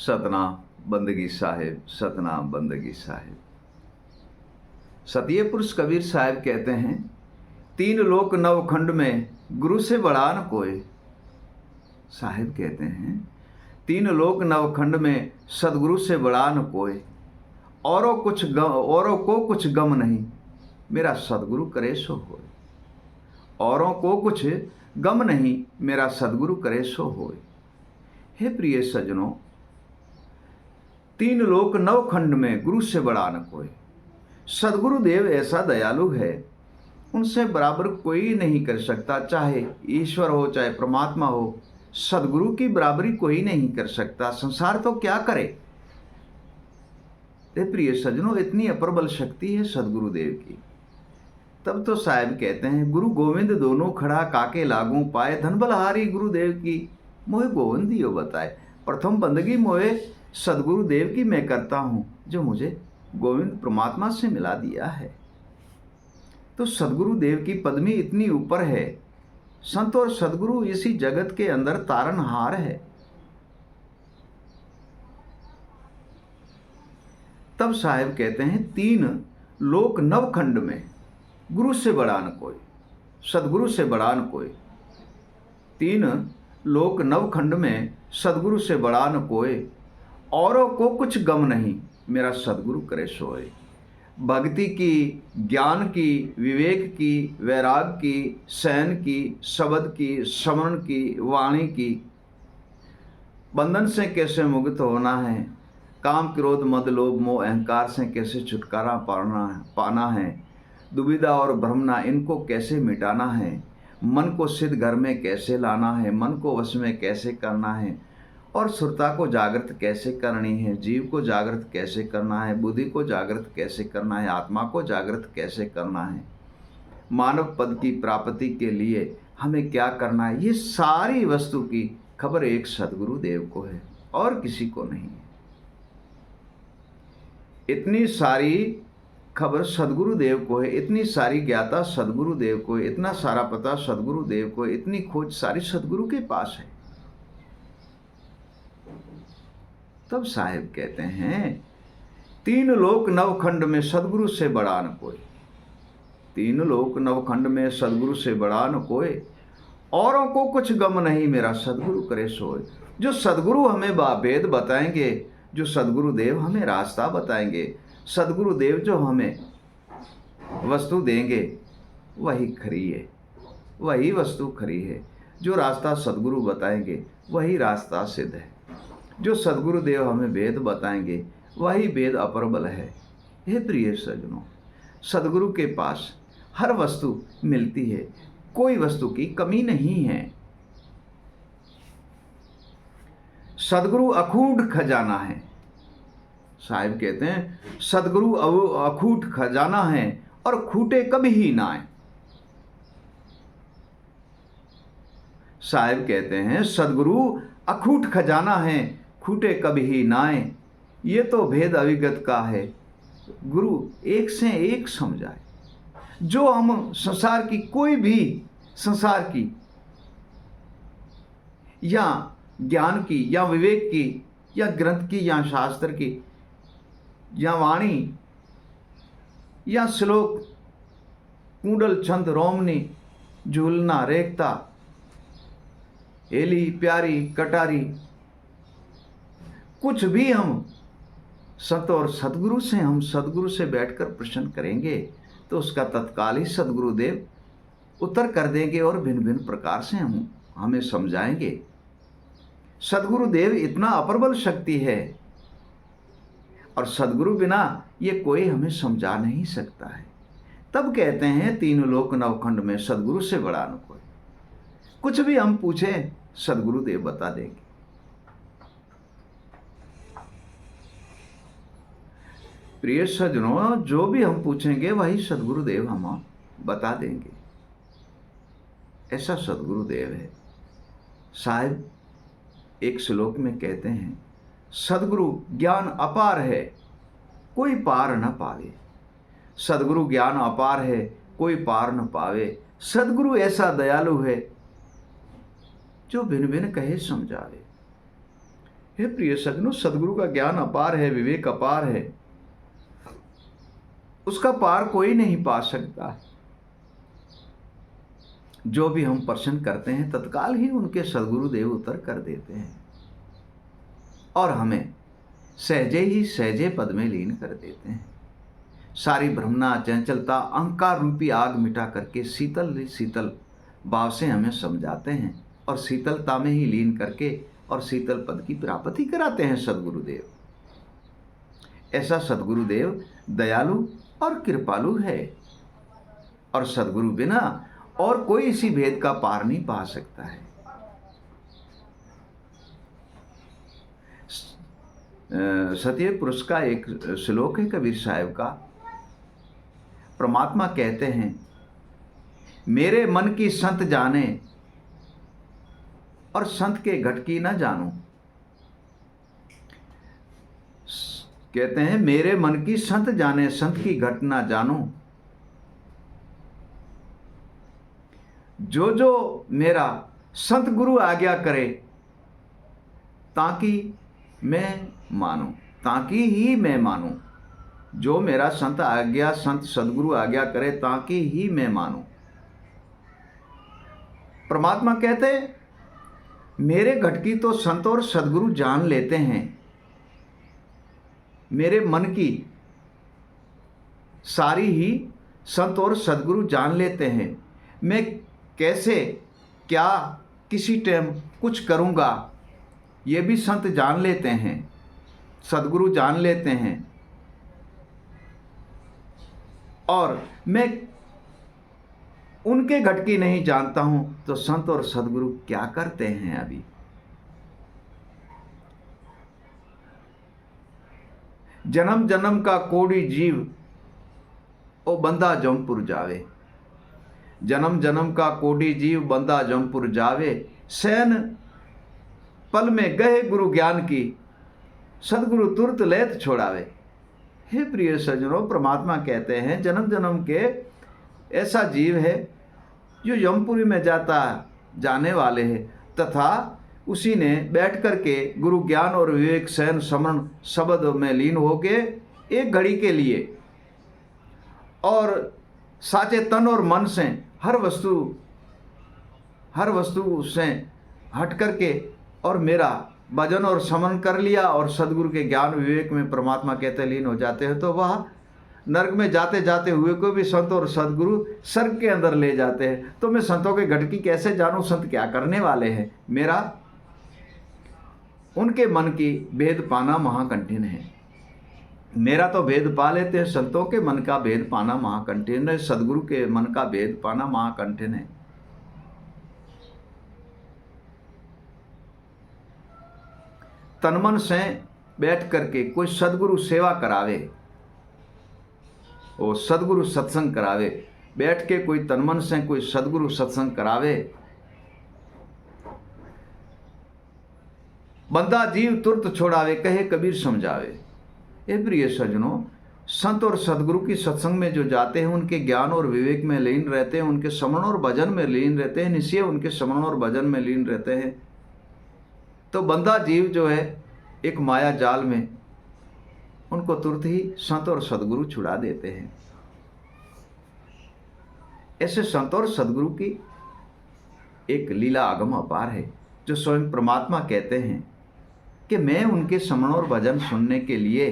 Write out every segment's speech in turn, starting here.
सतनाम बंदगी साहिब, सतनाम बंदगी साहिब। सतिये पुरुष कबीर साहब कहते हैं, तीन लोक नवखंड में गुरु से बड़ा न कोई। साहिब कहते हैं, तीन लोक नवखंड में सदगुरु से बड़ा न कोई। औरों को कुछ गम नहीं, मेरा सदगुरु करे सो होए। औरों को कुछ गम नहीं, मेरा सदगुरु करे सो होए। हे प्रिय सज्जनों, तीन लोक नवखंड में गुरु से बड़ा न कोई। सदगुरु देव ऐसा दयालु है, उनसे बराबर कोई नहीं कर सकता। चाहे ईश्वर हो, चाहे परमात्मा हो, सदगुरु की बराबरी कोई नहीं कर सकता। संसार तो क्या करे। प्रिय सज्जनों, इतनी अप्रबल शक्ति है सदगुरु देव की। तब तो साहब कहते हैं, गुरु गोविंद दोनों खड़ा काके लागू पाए। धन बलहारी गुरुदेव की मोहे गोविंद दियो बताए। प्रथम बंदगी मोहे सदगुरु देव की मैं करता हूं, जो मुझे गोविंद परमात्मा से मिला दिया है। तो सदगुरु देव की पदवी इतनी ऊपर है। संत और सदगुरु इसी जगत के अंदर तारनहार है। तब साहिब कहते हैं, तीन लोक नवखंड में गुरु से बड़ा न कोई, सदगुरु से बड़ा न कोई। तीन लोक नवखंड में सदगुरु से बड़ा न कोई। औरों को कुछ गम नहीं, मेरा सदगुरु करे सोए। भक्ति की, ज्ञान की, विवेक की, वैराग की, सहन की, शब्द की, स्मरण की, वाणी की। बंधन से कैसे मुक्त होना है, काम क्रोध मद लोभ मोह अहंकार से कैसे छुटकारा पाना है, दुविधा और भ्रमना इनको कैसे मिटाना है, मन को सिद्ध घर में कैसे लाना है, मन को वश में कैसे करना है, और सुरता को जागृत कैसे करनी है, जीव को जागृत कैसे करना है, बुद्धि को जागृत कैसे करना है, आत्मा को जागृत कैसे करना है, मानव पद की प्राप्ति के लिए हमें क्या करना है, ये सारी वस्तु की खबर एक सदगुरु देव को है और किसी को नहीं है। इतनी सारी खबर सदगुरु देव को है, इतनी सारी ज्ञाता सदगुरु देव को है, इतना सारा पता सदगुरु देव को है, इतनी खोज सारी सदगुरु के पास है। तब साहिब कहते हैं, तीन लोक नवखंड में सदगुरु से बड़ा न कोई। तीन लोक नवखंड में सदगुरु से बड़ा न कोई। औरों को कुछ गम नहीं, मेरा सदगुरु करे सोए। जो सदगुरु हमें भेद बताएंगे, जो सदगुरु देव हमें रास्ता बताएंगे, सदगुरु देव जो हमें वस्तु देंगे, वही खरी है, वही वस्तु खरी है। जो रास्ता सदगुरु बताएंगे वही रास्ता सिद्ध है। जो सदगुरु देव हमें वेद बताएंगे वही वेद अप्रबल है। हे प्रिय सज्जनों, सदगुरु के पास हर वस्तु मिलती है, कोई वस्तु की कमी नहीं है। सदगुरु अखूट खजाना है। साहिब कहते हैं, सदगुरु अखूट खजाना है और खूटे कभी ही ना आए। साहिब कहते हैं, सदगुरु अखूट खजाना है, खूटे कभी ही ना आए। ये तो भेद अविगत का है, गुरु एक से एक समझाए। जो हम संसार की, कोई भी संसार की या ज्ञान की या विवेक की या ग्रंथ की या शास्त्र की या वाणी या श्लोक, कुंडल छंद रोमनी, झूलना रेखता, हेली प्यारी कटारी, कुछ भी हम संत और सदगुरु से, हम सदगुरु से बैठकर प्रश्न करेंगे तो उसका तत्काल ही सदगुरु देव उत्तर कर देंगे और भिन्न भिन्न प्रकार से हमें समझाएंगे। सदगुरु देव इतना अप्रबल शक्ति है और सदगुरु बिना ये कोई हमें समझा नहीं सकता है। तब कहते हैं, तीन लोक नवखंड में सदगुरु से बड़ा न कोई। कुछ भी हम पूछें सदगुरु देव बता देंगे। प्रिय सज्जनों, जो भी हम पूछेंगे वही सदगुरु देव हम बता देंगे। ऐसा सदगुरु देव है। साहिब एक श्लोक में कहते हैं, सदगुरु ज्ञान अपार है, कोई पार न पावे। सदगुरु ज्ञान अपार है, कोई पार न पावे। सदगुरु ऐसा दयालु है, जो भिन्न भिन्न कहे समझावे। हे प्रिय सज्जनों, सदगुरु का ज्ञान अपार है, विवेक अपार है, उसका पार कोई नहीं पा सकता। जो भी हम प्रश्न करते हैं तत्काल ही उनके सदगुरुदेव उत्तर कर देते हैं और हमें सहजे ही सहजे पद में लीन कर देते हैं। सारी भ्रमना, चंचलता, अहंकार रूपी आग मिटा करके शीतल शीतल भाव से हमें समझाते हैं और शीतलता में ही लीन करके और शीतल पद की प्राप्ति कराते हैं सदगुरुदेव। ऐसा सदगुरुदेव दयालु और कृपालु है और सदगुरु बिना और कोई इसी भेद का पार नहीं पा सकता है। सत्य पुरुष का एक श्लोक है कबीर साहब का। परमात्मा कहते हैं, मेरे मन की संत जाने और संत के घट की ना जानूं। कहते हैं, मेरे मन की संत जाने, संत की घट ना जानूं। जो जो मेरा संत गुरु आज्ञा करे ताकि मैं मानूं, ताकि ही मैं मानूं। जो मेरा संत आज्ञा, संत सदगुरु आज्ञा करे ताकि ही मैं मानूं। परमात्मा कहते, मेरे घट की तो संत और सदगुरु जान लेते हैं। मेरे मन की सारी ही संत और सदगुरु जान लेते हैं। मैं कैसे क्या किसी टाइम कुछ करूँगा ये भी संत जान लेते हैं, सदगुरु जान लेते हैं। और मैं उनके घट की नहीं जानता हूं तो संत और सदगुरु क्या करते हैं। अभी जन्म जन्म का कोड़ी जीव ओ बंदा जमपुर जावे। जन्म जन्म का कोड़ी जीव बंदा जमपुर जावे। सैन पल में गए गुरु ज्ञान की, सदगुरु तुरत लेत छोड़ावे। हे प्रिय सज्जनों, परमात्मा कहते हैं, जन्म जन्म के ऐसा जीव है जो यमपुरी में जाने वाले हैं, तथा उसी ने बैठ करके गुरु ज्ञान और विवेक सैन समरण शब्द में लीन होके एक घड़ी के लिए और साचे तन और मन से हर वस्तु से हट करके और मेरा भजन और समन कर लिया और सदगुरु के ज्ञान विवेक में परमात्मा कहते लीन हो जाते हैं, तो वह नरक में जाते जाते हुए को भी संत और सदगुरु स्वर्ग के अंदर ले जाते हैं। तो मैं संतों के घट की कैसे जानूं, संत क्या करने वाले हैं। मेरा उनके मन की भेद पाना महाकठिन है। मेरा तो भेद पा लेते हैं, संतों के मन का भेद पाना महाकठिन है, सदगुरु के मन का भेद पाना महाकठिन है। तनमन से बैठ करके कोई सदगुरु सेवा करावे, वो सदगुरु सत्संग करावे, बैठ के कोई तनमन से कोई सदगुरु सत्संग करावे, बंदा जीव तुरत छोड़ावे, कहे कबीर समझावे। ये प्रिय सज्जनों, संत और सदगुरु की सत्संग में जो जाते हैं उनके ज्ञान और विवेक में लीन रहते हैं, उनके समरण और भजन में लीन रहते हैं, निश्चय उनके समरण और भजन में लीन रहते हैं, तो बंदा जीव जो है एक माया जाल में उनको तुरंत ही संत और सदगुरु छुड़ा देते हैं। ऐसे संत और सदगुरु की एक लीला आगम अपार है, जो स्वयं परमात्मा कहते हैं कि मैं उनके समरण और भजन सुनने के लिए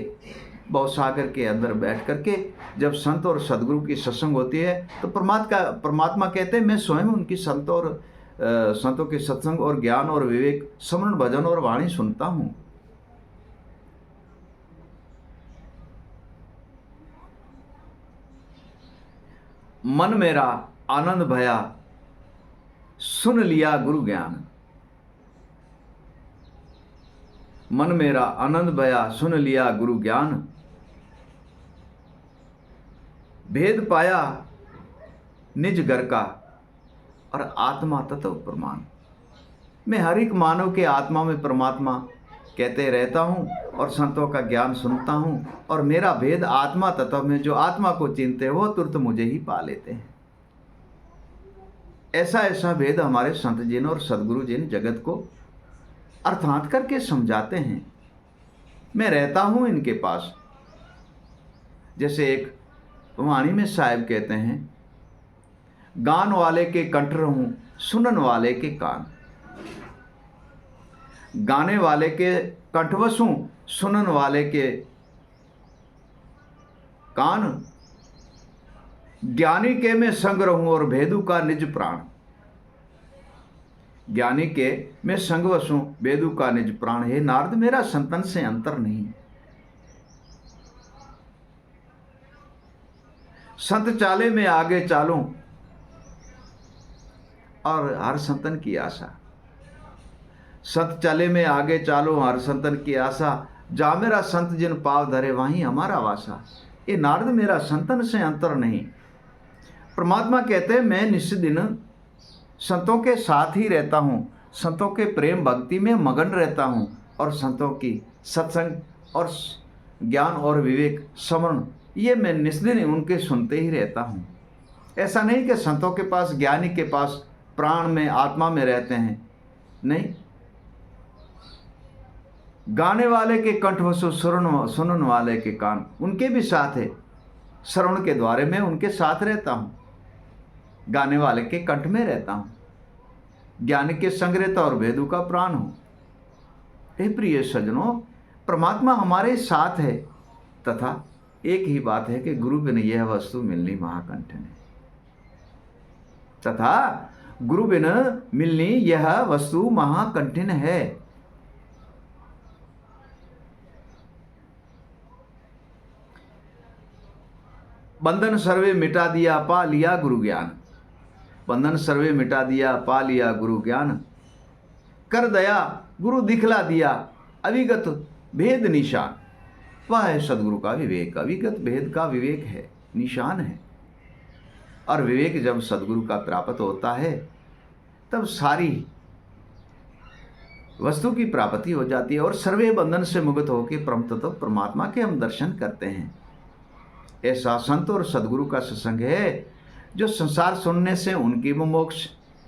भवसागर के अंदर बैठ करके जब संत और सदगुरु की सत्संग होती है तो परमात्मा कहते हैं मैं स्वयं उनकी संतों के सत्संग और ज्ञान और विवेक, समरण भजन और वाणी सुनता हूँ। मन मेरा आनंद भया सुन लिया गुरु ज्ञान। मन मेरा आनंद भया सुन लिया गुरु ज्ञान। भेद पाया निज घर का और आत्मा तत्व प्रमाण। मैं हर एक मानव के आत्मा में परमात्मा कहते रहता हूँ और संतों का ज्ञान सुनता हूँ, और मेरा भेद आत्मा तत्व में जो आत्मा को चिंते हैं वो तुरंत मुझे ही पा लेते हैं। ऐसा ऐसा भेद हमारे संत जिन और सदगुरु जिन जगत को अर्थात करके समझाते हैं। मैं रहता हूँ इनके पास। जैसे एक वाणी में साहिब कहते हैं, गान वाले के कंठ रहूं, सुनन वाले के कान। गाने वाले के कंठ बसूं, सुनन वाले के कान। ज्ञानी के मैं संग रहूं और भेदू का निज प्राण। ज्ञानी के मैं संग बसूं, भेदू का निज प्राण। हे नारद, मेरा संतन से अंतर नहीं। संत चाले में आगे चालूं और हर संतन की आशा। संत चले में आगे चालो, हर संतन की आशा। जा मेरा संत जिन पाव धरे, वहीं हमारा वासा। ये नारद, मेरा संतन से अंतर नहीं। परमात्मा कहते हैं, मैं निस्दिन संतों के साथ ही रहता हूँ, संतों के प्रेम भक्ति में मगन रहता हूँ, और संतों की सत्संग और ज्ञान और विवेक स्मरण, ये मैं निस्दिन उनके सुनते ही रहता हूँ। ऐसा नहीं कि संतों के पास, ज्ञानी के पास प्राण में, आत्मा में रहते हैं, नहीं। गाने वाले के कंठ वसु, सुनन वाले के कान, उनके भी साथ है। श्रवण के द्वारे मैं उनके साथ रहता हूँ, गाने वाले के कंठ में रहता हूँ, ज्ञान के संग रहता और भेदू का प्राण हूँ। हे प्रिय सज्जनों, परमात्मा हमारे साथ है, तथा एक ही बात है कि गुरु बिन यह वस्तु मिलनी महाकंठन है। तथा गुरु बिन मिलनी यह वस्तु महाकंठिन है। बंधन सर्वे मिटा दिया, पा लिया गुरु ज्ञान। बंधन सर्वे मिटा दिया, पा लिया गुरु ज्ञान। कर दया गुरु दिखला दिया, अविगत भेद निशान। वह है सदगुरु का विवेक। अविगत भेद का विवेक है, निशान है। और विवेक जब सदगुरु का प्राप्त होता है, तब सारी वस्तु की प्राप्ति हो जाती है, और सर्वे बंधन से मुक्त होकर परम तत्व परमात्मा के हम दर्शन करते हैं। ऐसा संत और सदगुरु का सत्संग है, जो संसार सुनने से उनकी मोक्ष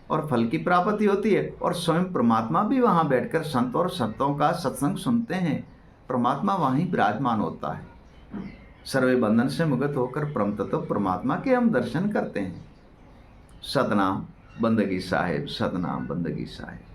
और फल की प्राप्ति होती है, और स्वयं परमात्मा भी वहाँ बैठकर संत और संतों का सत्संग सुनते हैं। परमात्मा वहीं विराजमान होता है। सर्वे बंधन से मुक्त होकर परम तत्व परमात्मा के हम दर्शन करते हैं। सतनाम बंदगी साहिब, सतनाम बंदगी साहिब।